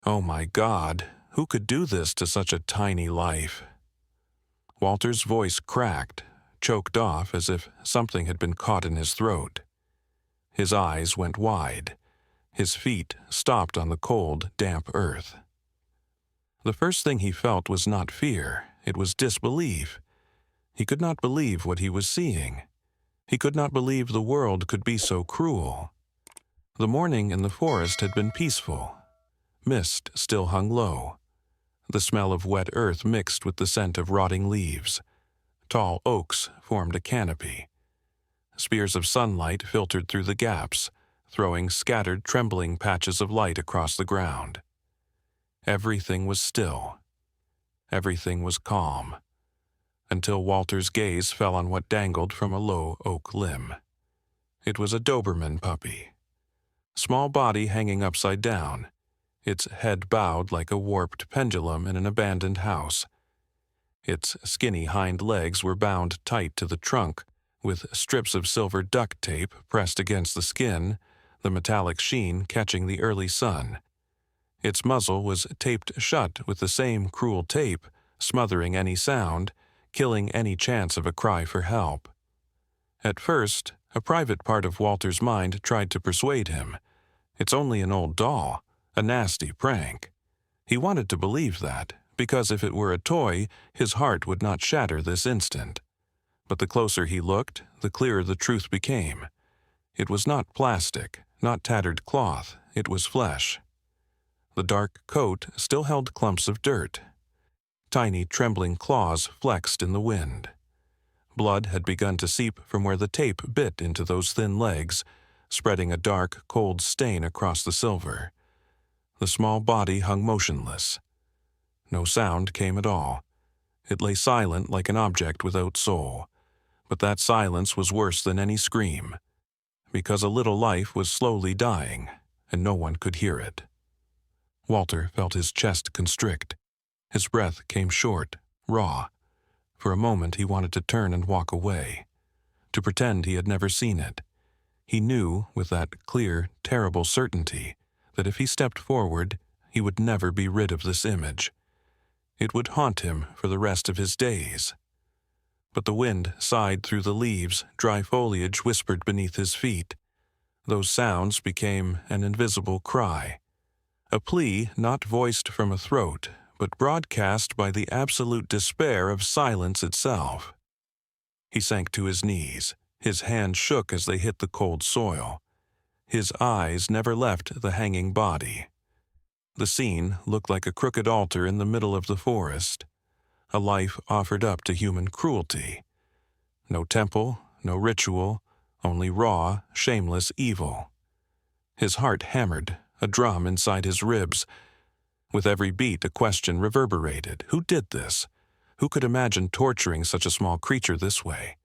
Oh my God, who could do this to such a tiny life? Walter's voice cracked, choked off as if something had been caught in his throat. His eyes went wide. His feet stopped on the cold, damp earth. The first thing he felt was not fear, it was disbelief. He could not believe what he was seeing. He could not believe the world could be so cruel. The morning in the forest had been peaceful. Mist still hung low. The smell of wet earth mixed with the scent of rotting leaves. Tall oaks formed a canopy. Spears of sunlight filtered through the gaps, throwing scattered, trembling patches of light across the ground. Everything was still. Everything was calm, until Walter's gaze fell on what dangled from a low oak limb. It was a Doberman puppy. Small body hanging upside down, its head bowed like a warped pendulum in an abandoned house. Its skinny hind legs were bound tight to the trunk, with strips of silver duct tape pressed against the skin, the metallic sheen catching the early sun. Its muzzle was taped shut with the same cruel tape, smothering any sound, killing any chance of a cry for help. At first, a private part of Walter's mind tried to persuade him. It's only an old doll, a nasty prank. He wanted to believe that, because if it were a toy, his heart would not shatter this instant. But the closer he looked, the clearer the truth became. It was not plastic, not tattered cloth, it was flesh. The dark coat still held clumps of dirt. Tiny, trembling claws flexed in the wind. Blood had begun to seep from where the tape bit into those thin legs, spreading a dark, cold stain across the silver. The small body hung motionless. No sound came at all. It lay silent like an object without soul. But that silence was worse than any scream, because a little life was slowly dying, and no one could hear it. Walter felt his chest constrict. His breath came short, raw. For a moment he wanted to turn and walk away, to pretend he had never seen it. He knew, with that clear, terrible certainty, that if he stepped forward, he would never be rid of this image. It would haunt him for the rest of his days. But the wind sighed through the leaves, dry foliage whispered beneath his feet. Those sounds became an invisible cry, a plea not voiced from a throat, but broadcast by the absolute despair of silence itself. He sank to his knees. His hands shook as they hit the cold soil. His eyes never left the hanging body. The scene looked like a crooked altar in the middle of the forest, a life offered up to human cruelty. No temple, no ritual, only raw, shameless evil. His heart hammered, a drum inside his ribs. With every beat, a question reverberated. Who did this? Who could imagine torturing such a small creature this way?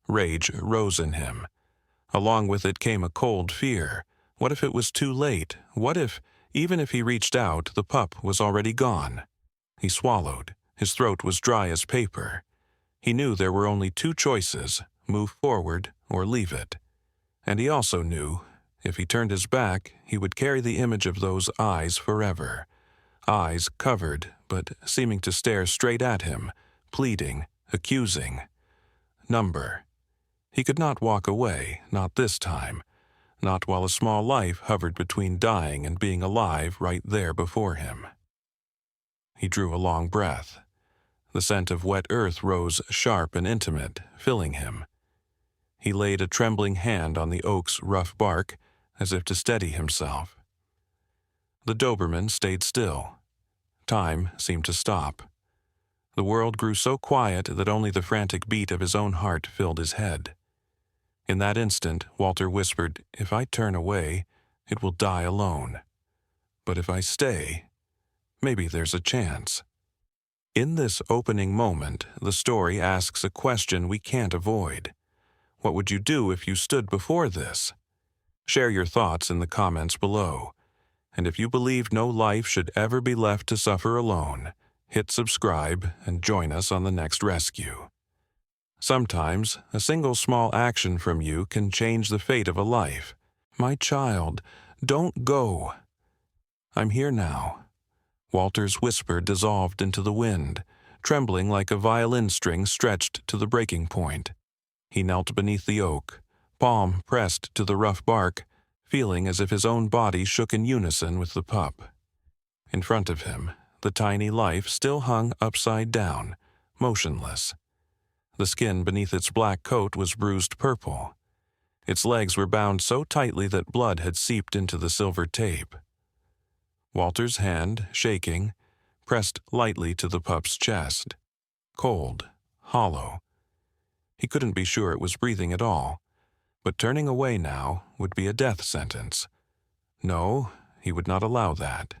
Rage rose in him. Along with it came a cold fear. What if it was too late? What if, even if he reached out, the pup was already gone? He swallowed. His throat was dry as paper. He knew there were only two choices, move forward or leave it. And he also knew, if he turned his back, he would carry the image of those eyes forever. Eyes covered, but seeming to stare straight at him, pleading, accusing. Number. He could not walk away, not this time, not while a small life hovered between dying and being alive right there before him. He drew a long breath. The scent of wet earth rose sharp and intimate, filling him. He laid a trembling hand on the oak's rough bark, as if to steady himself. The Doberman stayed still. Time seemed to stop. The world grew so quiet that only the frantic beat of his own heart filled his head. In that instant, Walter whispered, "If I turn away, it will die alone. But if I stay, maybe there's a chance." In this opening moment, the story asks a question we can't avoid. What would you do if you stood before this? Share your thoughts in the comments below. And if you believe no life should ever be left to suffer alone, hit subscribe and join us on the next rescue. Sometimes, a single small action from you can change the fate of a life. My child, don't go. I'm here now." Walter's whisper dissolved into the wind, trembling like a violin string stretched to the breaking point. He knelt beneath the oak, palm pressed to the rough bark, feeling as if his own body shook in unison with the pup. In front of him, the tiny life still hung upside down, motionless. The skin beneath its black coat was bruised purple. Its legs were bound so tightly that blood had seeped into the silver tape. Walter's hand, shaking, pressed lightly to the pup's chest. Cold, hollow. He couldn't be sure it was breathing at all, but turning away now would be a death sentence. No, he would not allow that.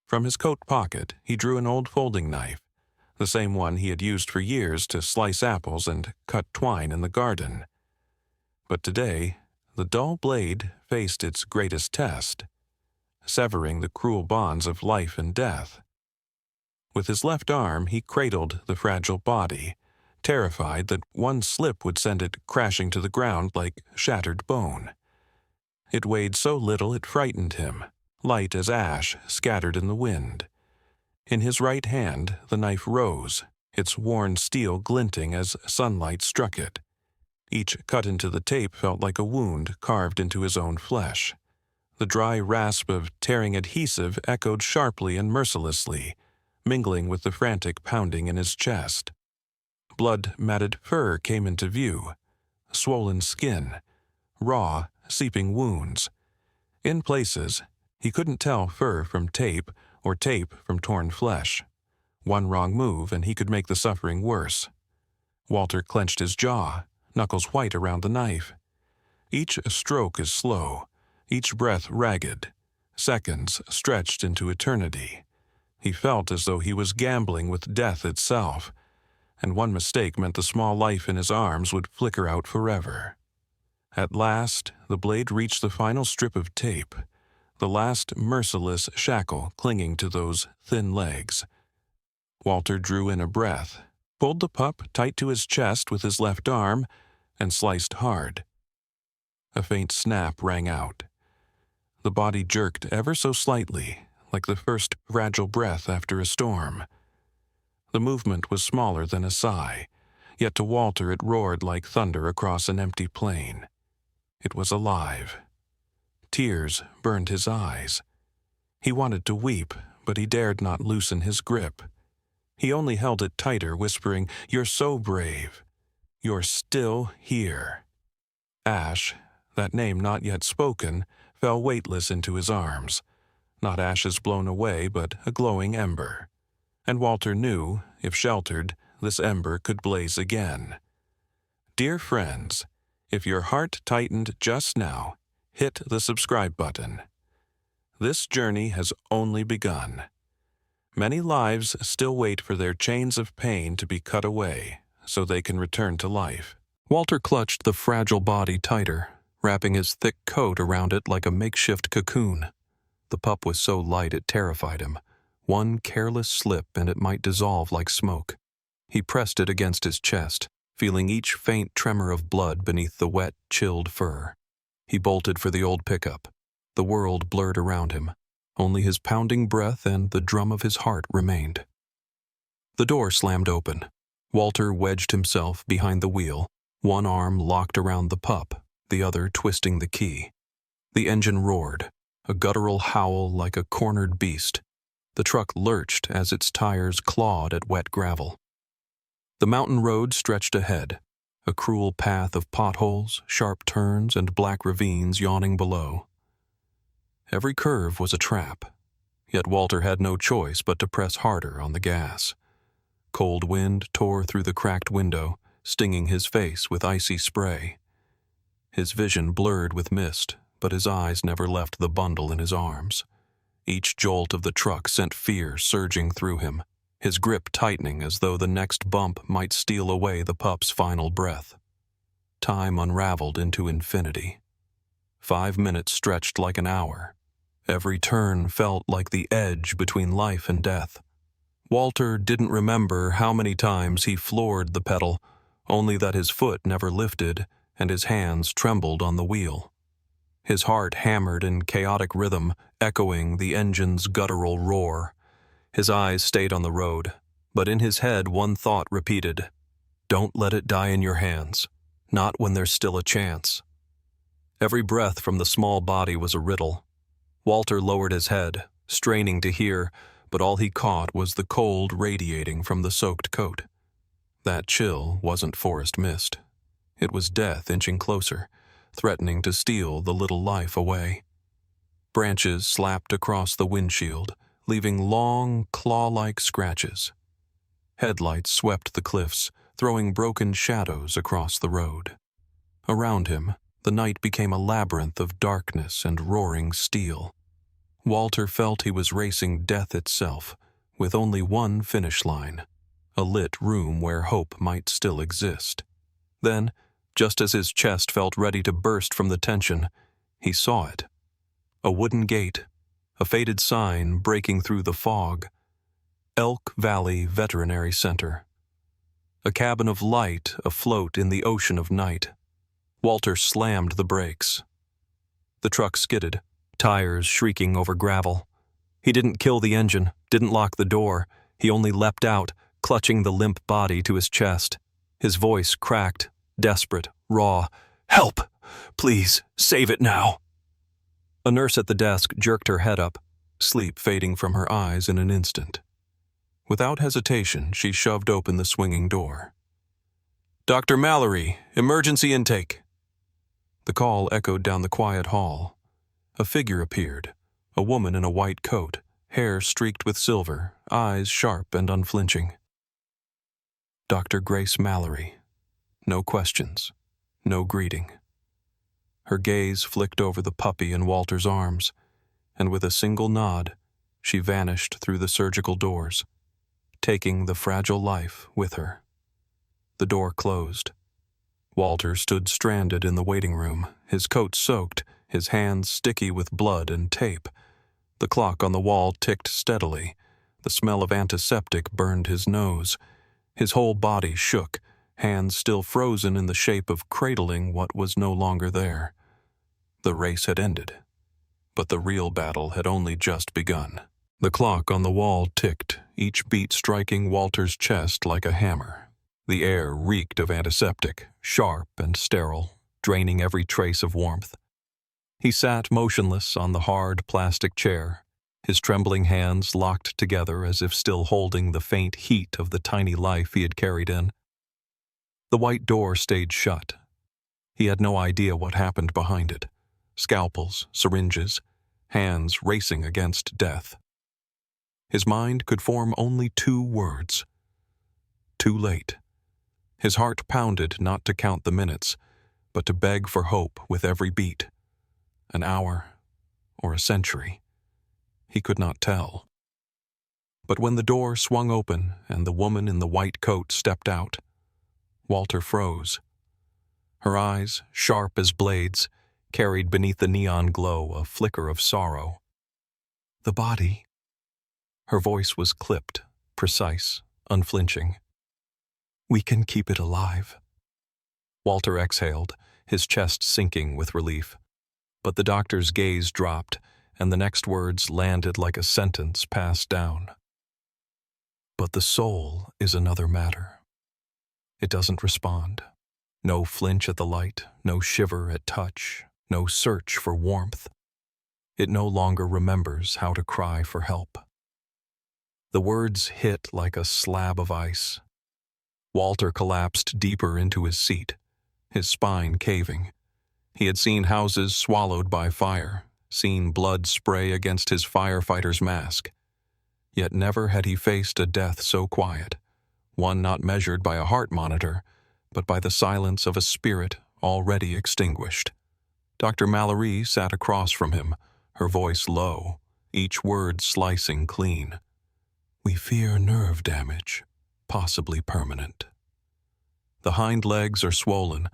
From his coat pocket, he drew an old folding knife, the same one he had used for years to slice apples and cut twine in the garden. But today, the dull blade faced its greatest test, severing the cruel bonds of life and death. With his left arm, he cradled the fragile body, terrified that one slip would send it crashing to the ground like shattered bone. It weighed so little it frightened him, light as ash scattered in the wind. In his right hand, the knife rose, its worn steel glinting as sunlight struck it. Each cut into the tape felt like a wound carved into his own flesh. The dry rasp of tearing adhesive echoed sharply and mercilessly, mingling with the frantic pounding in his chest. Blood-matted fur came into view, swollen skin, raw, seeping wounds. In places, he couldn't tell fur from tape or tape from torn flesh. One wrong move and he could make the suffering worse. Walter clenched his jaw, knuckles white around the knife. Each stroke is slow, each breath ragged, seconds stretched into eternity. He felt as though he was gambling with death itself, and one mistake meant the small life in his arms would flicker out forever. At last, the blade reached the final strip of tape, the last merciless shackle clinging to those thin legs. Walter drew in a breath, pulled the pup tight to his chest with his left arm, and sliced hard. A faint snap rang out. The body jerked ever so slightly, like the first fragile breath after a storm. The movement was smaller than a sigh, yet to Walter it roared like thunder across an empty plain. It was alive. Tears burned his eyes. He wanted to weep, but he dared not loosen his grip. He only held it tighter, whispering, "You're so brave. You're still here." Ash, that name not yet spoken, fell weightless into his arms. Not ashes blown away, but a glowing ember. And Walter knew, if sheltered, this ember could blaze again. Dear friends, if your heart tightened just now, hit the subscribe button. This journey has only begun. Many lives still wait for their chains of pain to be cut away, so they can return to life. Walter clutched the fragile body tighter, wrapping his thick coat around it like a makeshift cocoon. The pup was so light it terrified him. One careless slip and it might dissolve like smoke. He pressed it against his chest, feeling each faint tremor of blood beneath the wet, chilled fur. He bolted for the old pickup. The world blurred around him. Only his pounding breath and the drum of his heart remained. The door slammed open. Walter wedged himself behind the wheel, one arm locked around the pup, the other twisting the key. The engine roared, a guttural howl like a cornered beast. The truck lurched as its tires clawed at wet gravel. The mountain road stretched ahead, a cruel path of potholes, sharp turns, and black ravines yawning below. Every curve was a trap, yet Walter had no choice but to press harder on the gas. Cold wind tore through the cracked window, stinging his face with icy spray. His vision blurred with mist, but his eyes never left the bundle in his arms. Each jolt of the truck sent fear surging through him, his grip tightening as though the next bump might steal away the pup's final breath. Time unraveled into infinity. 5 minutes stretched like an hour. Every turn felt like the edge between life and death. Walter didn't remember how many times he floored the pedal, only that his foot never lifted and his hands trembled on the wheel. His heart hammered in chaotic rhythm, echoing the engine's guttural roar. His eyes stayed on the road, but in his head one thought repeated, "Don't let it die in your hands, not when there's still a chance." Every breath from the small body was a riddle. Walter lowered his head, straining to hear, but all he caught was the cold radiating from the soaked coat. That chill wasn't forest mist. It was death inching closer, threatening to steal the little life away. Branches slapped across the windshield, leaving long, claw-like scratches. Headlights swept the cliffs, throwing broken shadows across the road. Around him, the night became a labyrinth of darkness and roaring steel. Walter felt he was racing death itself, with only one finish line, a lit room where hope might still exist. Then, just as his chest felt ready to burst from the tension, he saw it. A wooden gate, a faded sign breaking through the fog. Elk Valley Veterinary Center. A cabin of light afloat in the ocean of night. Walter slammed the brakes. The truck skidded, tires shrieking over gravel. He didn't kill the engine, didn't lock the door. He only leapt out, clutching the limp body to his chest. His voice cracked, desperate, raw. "Help! Please, save it now!" A nurse at the desk jerked her head up, sleep fading from her eyes in an instant. Without hesitation, she shoved open the swinging door. "Dr. Mallory, emergency intake." The call echoed down the quiet hall. A figure appeared, a woman in a white coat, hair streaked with silver, eyes sharp and unflinching. Dr. Grace Mallory. No questions, no greeting. Her gaze flicked over the puppy in Walter's arms, and with a single nod, she vanished through the surgical doors, taking the fragile life with her. The door closed. Walter stood stranded in the waiting room, his coat soaked, his hands sticky with blood and tape. The clock on the wall ticked steadily. The smell of antiseptic burned his nose. His whole body shook, hands still frozen in the shape of cradling what was no longer there. The race had ended, but the real battle had only just begun. The clock on the wall ticked, each beat striking Walter's chest like a hammer. The air reeked of antiseptic, sharp and sterile, draining every trace of warmth. He sat motionless on the hard plastic chair, his trembling hands locked together as if still holding the faint heat of the tiny life he had carried in. The white door stayed shut. He had no idea what happened behind it. Scalpels, syringes, hands racing against death. His mind could form only two words. Too late. His heart pounded not to count the minutes, but to beg for hope with every beat. An hour, or a century. He could not tell. But when the door swung open and the woman in the white coat stepped out, Walter froze. Her eyes, sharp as blades, carried beneath the neon glow a flicker of sorrow. "The body." Her voice was clipped, precise, unflinching. "We can keep it alive." Walter exhaled, his chest sinking with relief. But the doctor's gaze dropped, and the next words landed like a sentence passed down. "But the soul is another matter. It doesn't respond. No flinch at the light, no shiver at touch, no search for warmth. It no longer remembers how to cry for help." The words hit like a slab of ice. Walter collapsed deeper into his seat, his spine caving. He had seen houses swallowed by fire, seen blood spray against his firefighter's mask. Yet never had he faced a death so quiet, one not measured by a heart monitor, but by the silence of a spirit already extinguished. Dr. Mallory sat across from him, her voice low, each word slicing clean. "We fear nerve damage, possibly permanent. The hind legs are swollen,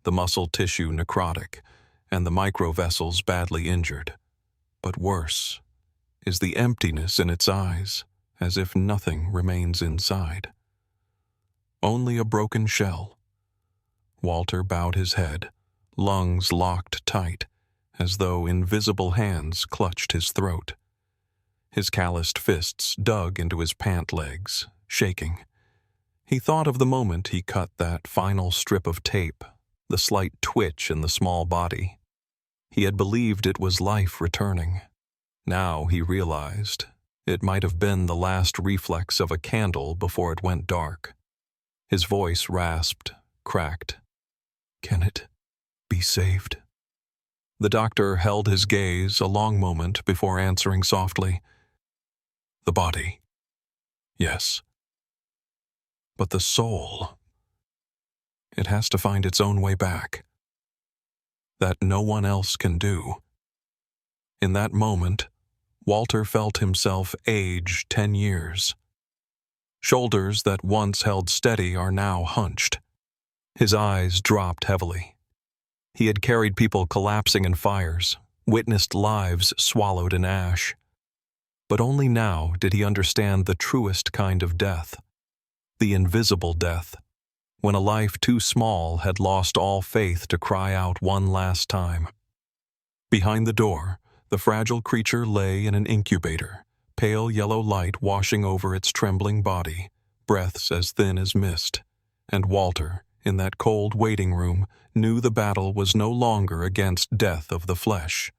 the muscle tissue necrotic, and the microvessels badly injured. But worse is the emptiness in its eyes, as if nothing remains inside. Only a broken shell." Walter bowed his head, lungs locked tight, as though invisible hands clutched his throat. His calloused fists dug into his pant legs, shaking. He thought of the moment he cut that final strip of tape, the slight twitch in the small body. He had believed it was life returning. Now he realized it might have been the last reflex of a candle before it went dark. His voice rasped, cracked. "Can it be saved?" The doctor held his gaze a long moment before answering softly. "The body, yes. But the soul, it has to find its own way back. That no one else can do." In that moment, Walter felt himself age 10 years. Shoulders that once held steady are now hunched. His eyes dropped heavily. He had carried people collapsing in fires, witnessed lives swallowed in ash. But only now did he understand the truest kind of death, the invisible death, when a life too small had lost all faith to cry out one last time. Behind the door, the fragile creature lay in an incubator, pale yellow light washing over its trembling body, breaths as thin as mist. And Walter, in that cold waiting room, knew the battle was no longer against death of the flesh.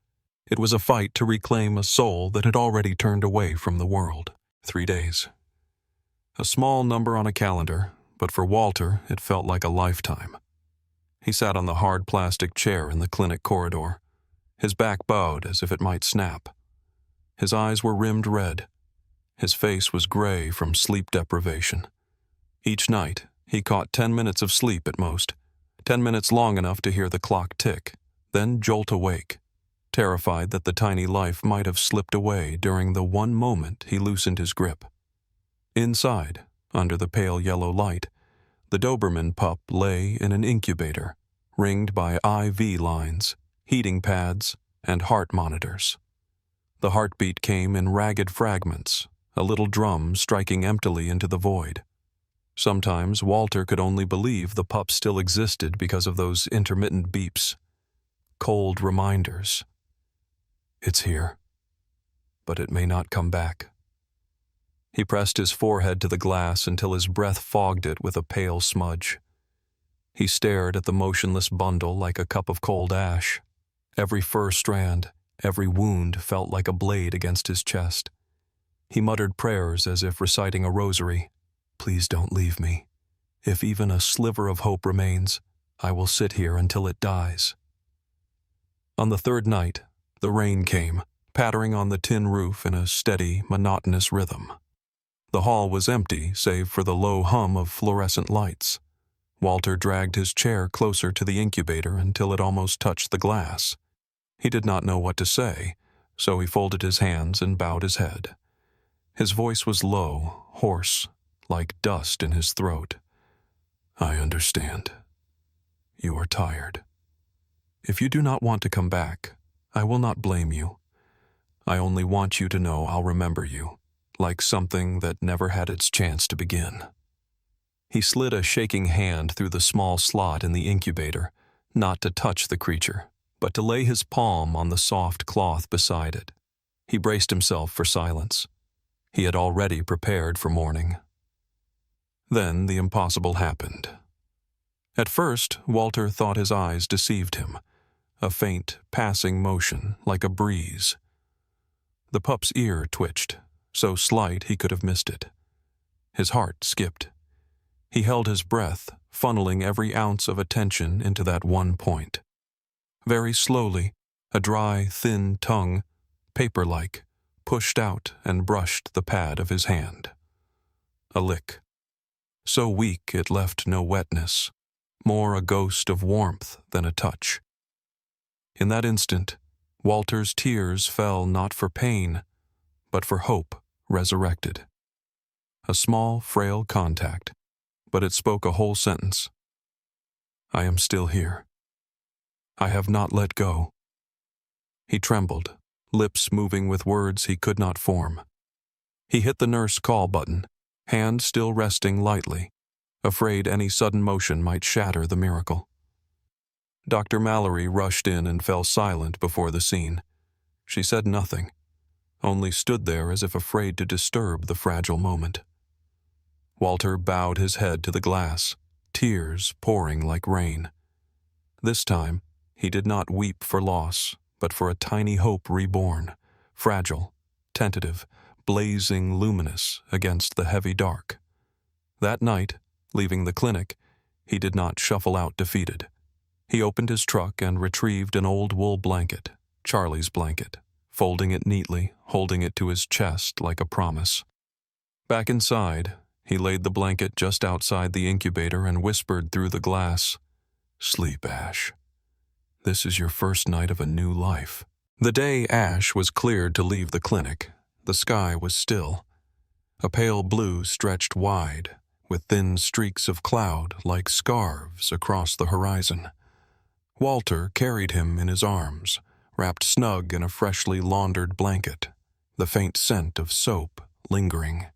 It was a fight to reclaim a soul that had already turned away from the world. 3 days. A small number on a calendar, but for Walter it felt like a lifetime. He sat on the hard plastic chair in the clinic corridor, his back bowed as if it might snap. His eyes were rimmed red. His face was gray from sleep deprivation. Each night, he caught 10 minutes of sleep at most, 10 minutes long enough to hear the clock tick, then jolt awake, terrified that the tiny life might have slipped away during the one moment he loosened his grip. Inside, under the pale yellow light, the Doberman pup lay in an incubator, ringed by IV lines, heating pads, and heart monitors. The heartbeat came in ragged fragments, a little drum striking emptily into the void. Sometimes Walter could only believe the pup still existed because of those intermittent beeps. Cold reminders. It's here, but it may not come back. He pressed his forehead to the glass until his breath fogged it with a pale smudge. He stared at the motionless bundle like a cup of cold ash. Every fur strand, every wound felt like a blade against his chest. He muttered prayers as if reciting a rosary. "Please don't leave me. If even a sliver of hope remains, I will sit here until it dies." On the third night, the rain came, pattering on the tin roof in a steady, monotonous rhythm. The hall was empty save for the low hum of fluorescent lights. Walter dragged his chair closer to the incubator until it almost touched the glass. He did not know what to say, so he folded his hands and bowed his head. His voice was low, hoarse, like dust in his throat. "I understand. You are tired. If you do not want to come back, I will not blame you. I only want you to know I'll remember you, like something that never had its chance to begin." He slid a shaking hand through the small slot in the incubator, not to touch the creature, but to lay his palm on the soft cloth beside it. He braced himself for silence. He had already prepared for morning. Then the impossible happened. At first, Walter thought his eyes deceived him, a faint, passing motion like a breeze. The pup's ear twitched, so slight he could have missed it. His heart skipped. He held his breath, funneling every ounce of attention into that one point. Very slowly, a dry, thin tongue, paper-like, pushed out and brushed the pad of his hand. A lick. So weak it left no wetness, more a ghost of warmth than a touch. In that instant, Walter's tears fell not for pain, but for hope resurrected. A small, frail contact, but it spoke a whole sentence. "I am still here. I have not let go." He trembled, lips moving with words he could not form. He hit the nurse call button, hand still resting lightly, afraid any sudden motion might shatter the miracle. Dr. Mallory rushed in and fell silent before the scene. She said nothing, only stood there as if afraid to disturb the fragile moment. Walter bowed his head to the glass, tears pouring like rain. This time, he did not weep for loss, but for a tiny hope reborn, fragile, tentative, blazing luminous against the heavy dark. That night, leaving the clinic, he did not shuffle out defeated. He opened his truck and retrieved an old wool blanket, Charlie's blanket, folding it neatly, holding it to his chest like a promise. Back inside, he laid the blanket just outside the incubator and whispered through the glass, "Sleep, Ash. This is your first night of a new life." The day Ash was cleared to leave the clinic, the sky was still. A pale blue stretched wide, with thin streaks of cloud like scarves across the horizon. Walter carried him in his arms, wrapped snug in a freshly laundered blanket, the faint scent of soap lingering.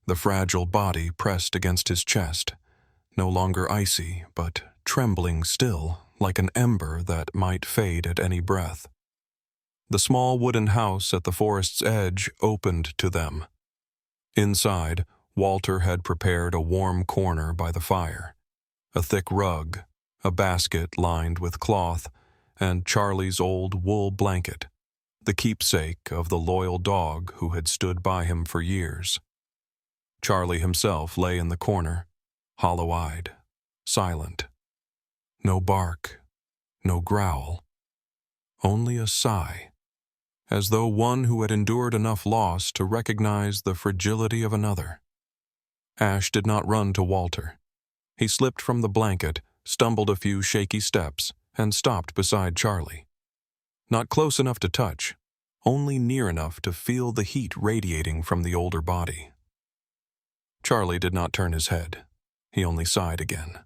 The fragile body pressed against his chest, no longer icy, but trembling still, like an ember that might fade at any breath. The small wooden house at the forest's edge opened to them. Inside, Walter had prepared a warm corner by the fire, a thick rug, a basket lined with cloth, and Charlie's old wool blanket, the keepsake of the loyal dog who had stood by him for years. Charlie himself lay in the corner, hollow-eyed, silent. No bark, no growl, only a sigh, as though one who had endured enough loss to recognize the fragility of another. Ash did not run to Walter. He slipped from the blanket, stumbled a few shaky steps, and stopped beside Charlie. Not close enough to touch, only near enough to feel the heat radiating from the older body. Charlie did not turn his head. He only sighed again.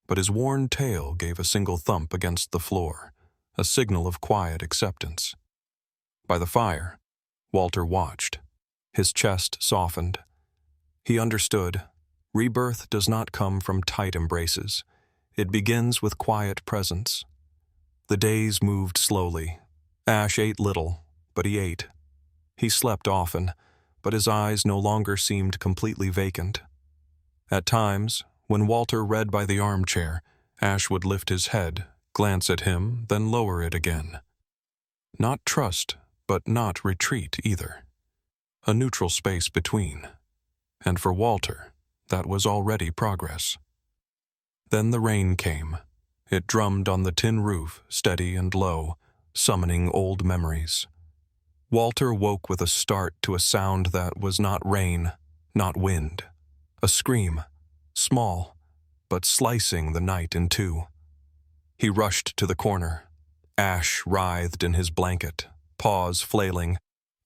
But his worn tail gave a single thump against the floor, a signal of quiet acceptance. By the fire, Walter watched. His chest softened. He understood. Rebirth does not come from tight embraces. It begins with quiet presence. The days moved slowly. Ash ate little, but he ate. He slept often, but his eyes no longer seemed completely vacant. At times, when Walter read by the armchair, Ash would lift his head, glance at him, then lower it again. Not trust, but not retreat either. A neutral space between. And for Walter, that was already progress. Then the rain came. It drummed on the tin roof, steady and low, summoning old memories. Walter woke with a start to a sound that was not rain, not wind. A scream, small, but slicing the night in two. He rushed to the corner. Ash writhed in his blanket, paws flailing,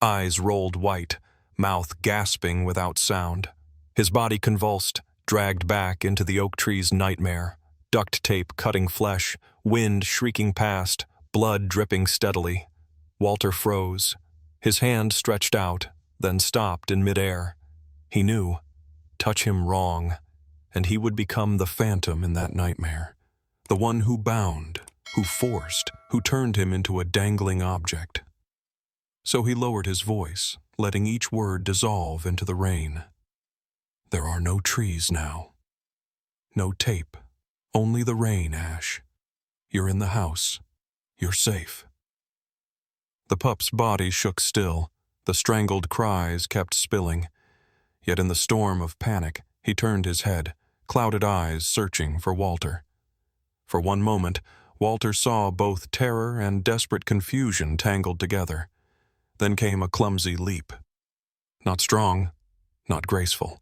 eyes rolled white, mouth gasping without sound. His body convulsed, dragged back into the oak tree's nightmare, duct tape cutting flesh, wind shrieking past, blood dripping steadily. Walter froze. His hand stretched out, then stopped in midair. He knew. Touch him wrong, and he would become the phantom in that nightmare. The one who bound, who forced, who turned him into a dangling object. So he lowered his voice, letting each word dissolve into the rain. There are no trees now. No tape. Only the rain, Ash. You're in the house. You're safe. The pup's body shook still. The strangled cries kept spilling. Yet in the storm of panic, he turned his head, clouded eyes searching for Walter. For one moment, Walter saw both terror and desperate confusion tangled together. Then came a clumsy leap. Not strong, not graceful.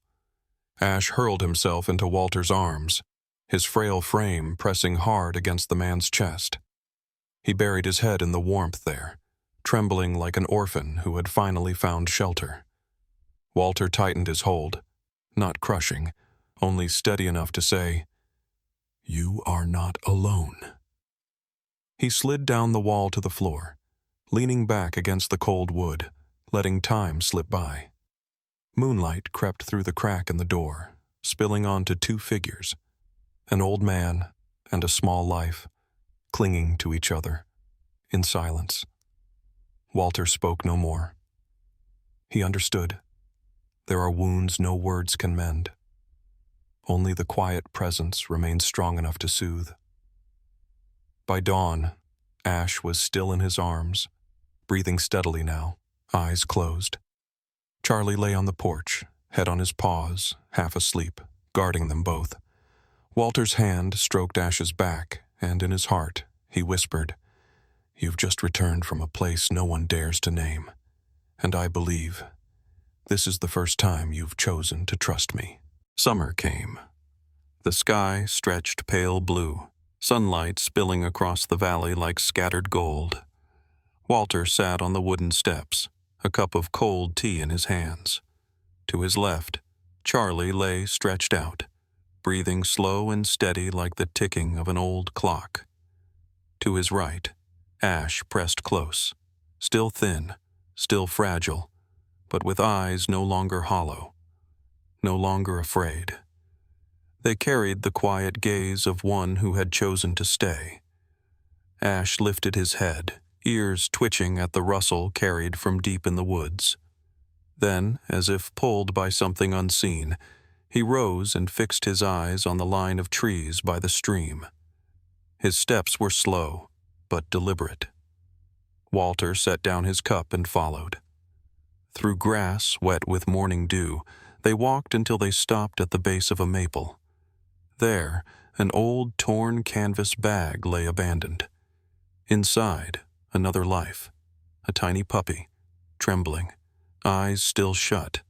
Ash hurled himself into Walter's arms, his frail frame pressing hard against the man's chest. He buried his head in the warmth there, trembling like an orphan who had finally found shelter. Walter tightened his hold, not crushing, only steady enough to say, "You are not alone." He slid down the wall to the floor, leaning back against the cold wood, letting time slip by. Moonlight crept through the crack in the door, spilling onto two figures, an old man and a small life, clinging to each other, in silence. Walter spoke no more. He understood. There are wounds no words can mend. Only the quiet presence remains strong enough to soothe. By dawn, Ash was still in his arms, breathing steadily now, eyes closed. Charlie lay on the porch, head on his paws, half asleep, guarding them both. Walter's hand stroked Ash's back, and in his heart, he whispered, "You've just returned from a place no one dares to name, and I believe this is the first time you've chosen to trust me." Summer came. The sky stretched pale blue, sunlight spilling across the valley like scattered gold. Walter sat on the wooden steps, a cup of cold tea in his hands. To his left, Charlie lay stretched out, breathing slow and steady like the ticking of an old clock. To his right, Ash pressed close, still thin, still fragile, but with eyes no longer hollow, no longer afraid. They carried the quiet gaze of one who had chosen to stay. Ash lifted his head, ears twitching at the rustle carried from deep in the woods. Then, as if pulled by something unseen, he rose and fixed his eyes on the line of trees by the stream. His steps were slow, but deliberate. Walter set down his cup and followed. Through grass wet with morning dew, they walked until they stopped at the base of a maple. There, an old torn canvas bag lay abandoned. Inside, another life, a tiny puppy, trembling, eyes still shut,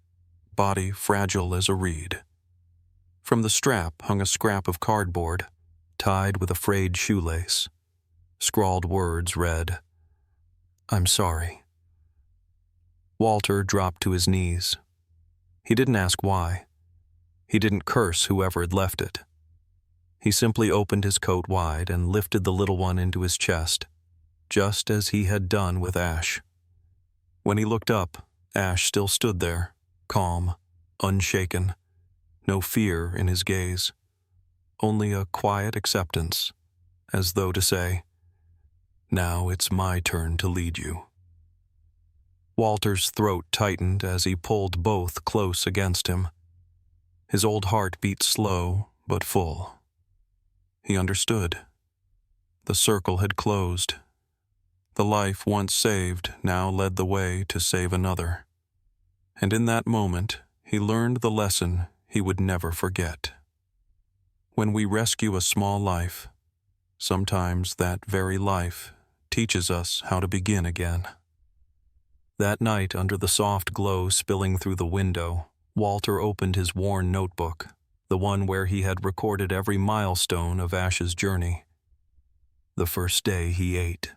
body fragile as a reed. From the strap hung a scrap of cardboard, tied with a frayed shoelace. Scrawled words read, "I'm sorry." Walter dropped to his knees. He didn't ask why. He didn't curse whoever had left it. He simply opened his coat wide and lifted the little one into his chest, just as he had done with Ash. When he looked up, Ash still stood there, calm, unshaken, no fear in his gaze, only a quiet acceptance, as though to say, "Now it's my turn to lead you." Walter's throat tightened as he pulled both close against him. His old heart beat slow but full. He understood. The circle had closed. The life once saved now led the way to save another. And in that moment, he learned the lesson he would never forget. When we rescue a small life, sometimes that very life teaches us how to begin again. That night, under the soft glow spilling through the window, Walter opened his worn notebook, the one where he had recorded every milestone of Ash's journey. The first day he ate.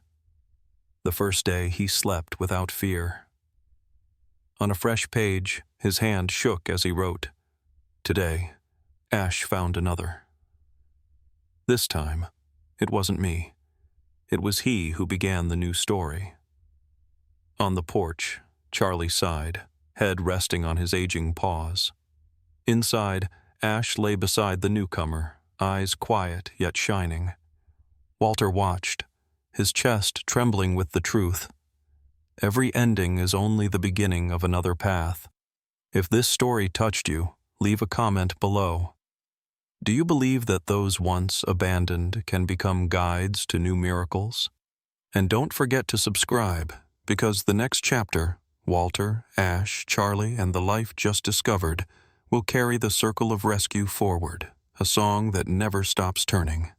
The first day he slept without fear. On a fresh page, his hand shook as he wrote, "Today, Ash found another." This time, it wasn't me. It was he who began the new story. On the porch, Charlie sighed, head resting on his aging paws. Inside, Ash lay beside the newcomer, eyes quiet yet shining. Walter watched, his chest trembling with the truth. Every ending is only the beginning of another path. If this story touched you, leave a comment below. Do you believe that those once abandoned can become guides to new miracles? And don't forget to subscribe, because the next chapter, Walter, Ash, Charlie, and the life just discovered, will carry the circle of rescue forward, a song that never stops turning.